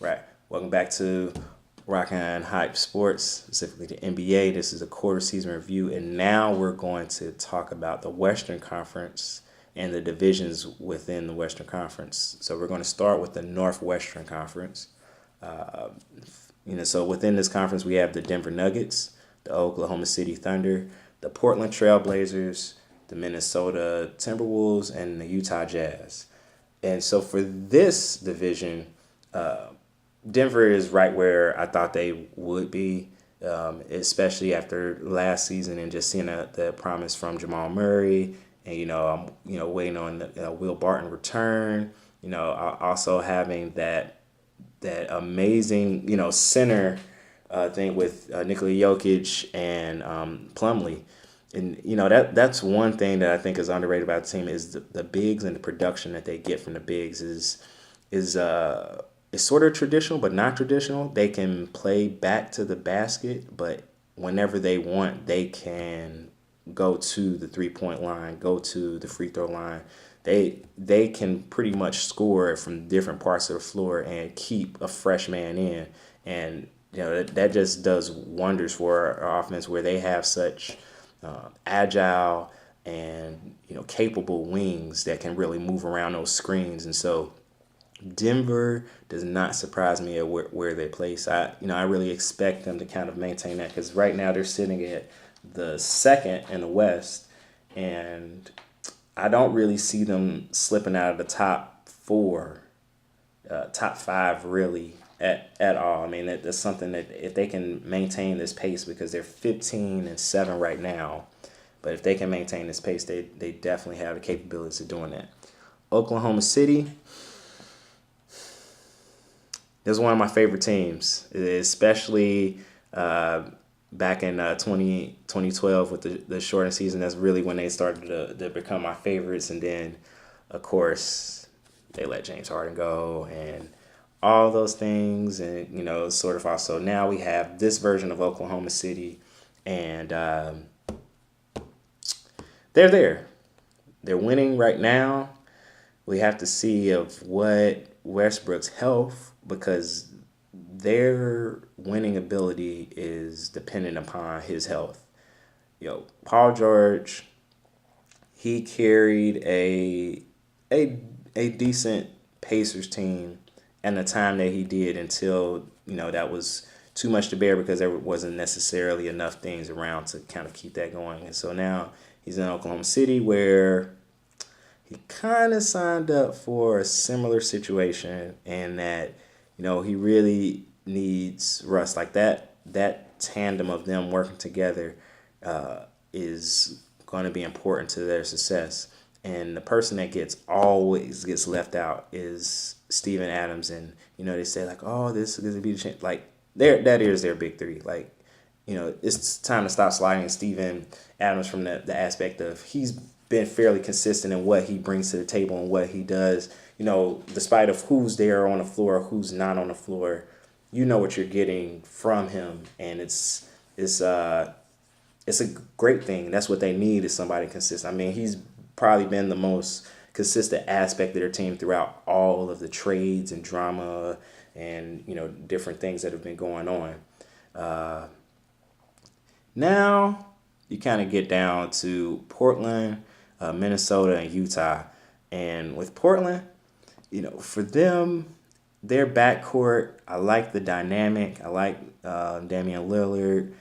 Right. Welcome back to Rockin' Hype Sports, specifically the NBA. This is a quarter season review, and now we're going to talk about the Western Conference and the divisions within the Western Conference. So we're going to start with the Northwestern Conference. Uh, so within this conference, we have the Denver Nuggets, the Oklahoma City Thunder, the Portland Trailblazers, the Minnesota Timberwolves, and the Utah Jazz. And so for this division, Denver is right where I thought they would be, especially after last season and just seeing the promise from Jamal Murray. And, I'm, waiting on the, Will Barton return, also having that amazing, center thing with Nikola Jokic and Plumlee. And that's one thing that I think is underrated about the team is the bigs and the production that they get from the bigs is sort of traditional but not traditional. They can play back to the basket, but whenever they want, they can go to the 3-point line, go to the free throw line. They can pretty much score from different parts of the floor and keep a fresh man in, and that just does wonders for our offense where they have such agile and capable wings that can really move around those screens. And so Denver does not surprise me at where they place. I really expect them to kind of maintain that because right now they're sitting at the second in the West, and I don't really see them slipping out of the top four, top five really at all. I mean, that's something that if they can maintain this pace, because they're 15-7 right now, but if they can maintain this pace, they definitely have the capabilities of doing that. Oklahoma City is one of my favorite teams, especially back in 2012 with the shortened season. That's really when they started to become my favorites. And then, of course, they let James Harden go and all those things. And, sort of also now we have this version of Oklahoma City, and they're there. They're winning right now. We have to see of what Westbrook's health, because their winning ability is dependent upon his health. Paul George, he carried a decent Pacers team and the time that he did until that was too much to bear because there wasn't necessarily enough things around to kind of keep that going. And so now he's in Oklahoma City where he kind of signed up for a similar situation, and that he really needs Russ. Like that tandem of them working together is going to be important to their success. And the person that always gets left out is Steven Adams. And they say like, oh, this is gonna be the chance. Like that is their big three. Like it's time to stop sliding Steven Adams from the aspect of he's been fairly consistent in what he brings to the table and what he does. Despite of who's there on the floor, who's not on the floor, what you're getting from him, and it's a great thing. That's what they need, is somebody consistent. I mean, he's probably been the most consistent aspect of their team throughout all of the trades and drama and different things that have been going on. Now you kind of get down to Portland, Minnesota, and Utah. And with Portland, for them, their backcourt, I like the dynamic. I like Damian Lillard.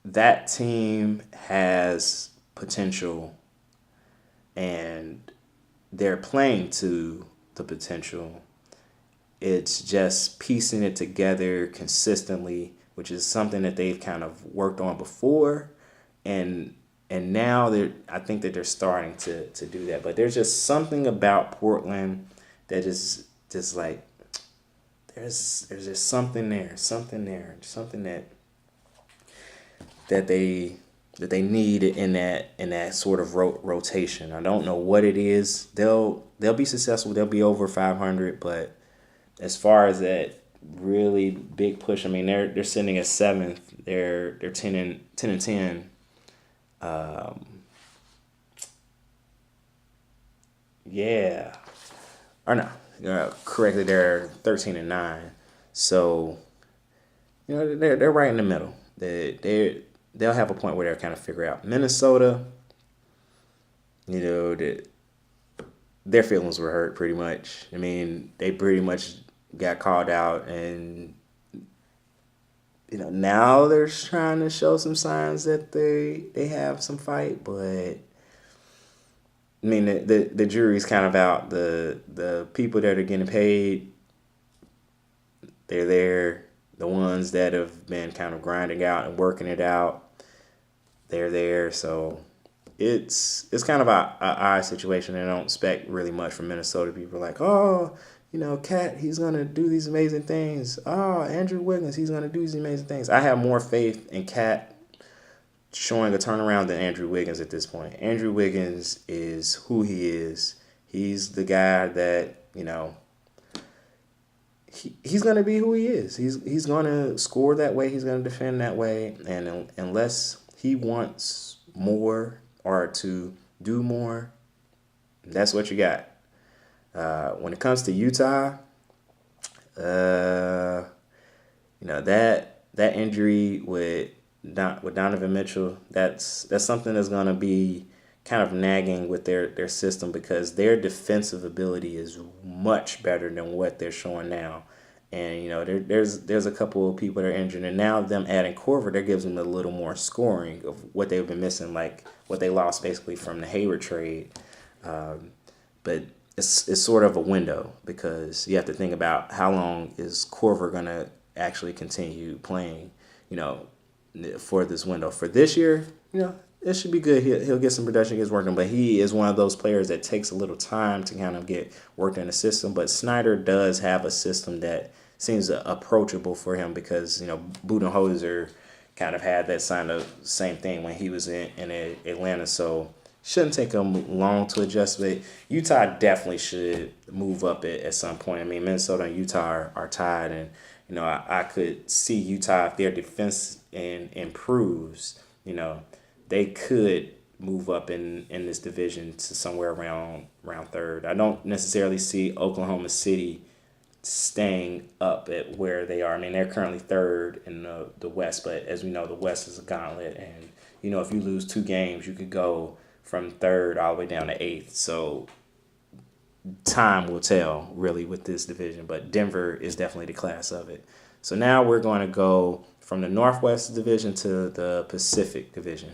That team has potential, and they're playing to the potential. It's just piecing it together consistently, which is something that they've kind of worked on before, and now I think that they're starting to do that. But there's just something about Portland that is just like there's just something that they need in that sort of rotation. I don't know what it is. They'll be successful. They'll be over 500, but as far as that really big push, I mean they're sitting at seventh. They're 10-10. Yeah. or no, correctly, they're 13-9. So they're right in the middle. They'll have a point where they'll kind of figure out. Minnesota, you know, their feelings were hurt pretty much. I mean, they pretty much got called out, and now they're trying to show some signs that they have some fight, but I mean the jury's kind of out. The people that are getting paid, they're there. The ones that have been kind of grinding out and working it out, they're there. So it's kind of a odd situation. I don't expect really much from Minnesota. People are like, oh, Cat, he's going to do these amazing things. Oh, Andrew Wiggins, he's going to do these amazing things. I have more faith in Cat showing a turnaround than Andrew Wiggins at this point. Andrew Wiggins is who he is. He's the guy that, he's going to be who he is. He's going to score that way. He's going to defend that way. And unless he wants more or to do more, that's what you got. When it comes to Utah, that injury with Donovan Mitchell, that's something that's gonna be kind of nagging with their system, because their defensive ability is much better than what they're showing now. And there's a couple of people that are injured, and now them adding Korver, that gives them a little more scoring of what they've been missing, like what they lost basically from the Hayward trade. But it's sort of a window, because you have to think about how long is Korver going to actually continue playing, for this window. For this year, it should be good. He'll get some production, gets working, but he is one of those players that takes a little time to kind of get worked in the system. But Snyder does have a system that seems approachable for him, because, Budenholzer kind of had that same thing when he was in Atlanta. So shouldn't take them long to adjust, but Utah definitely should move up at some point. I mean, Minnesota and Utah are tied, and I could see Utah, if their defense improves, they could move up in this division to somewhere around third. I don't necessarily see Oklahoma City staying up at where they are. I mean, they're currently third in the West, but as we know, the West is a gauntlet, and if you lose 2 games, you could go from third all the way down to 8th. So time will tell, really, with this division. But Denver is definitely the class of it. So now we're going to go from the Northwest Division to the Pacific Division.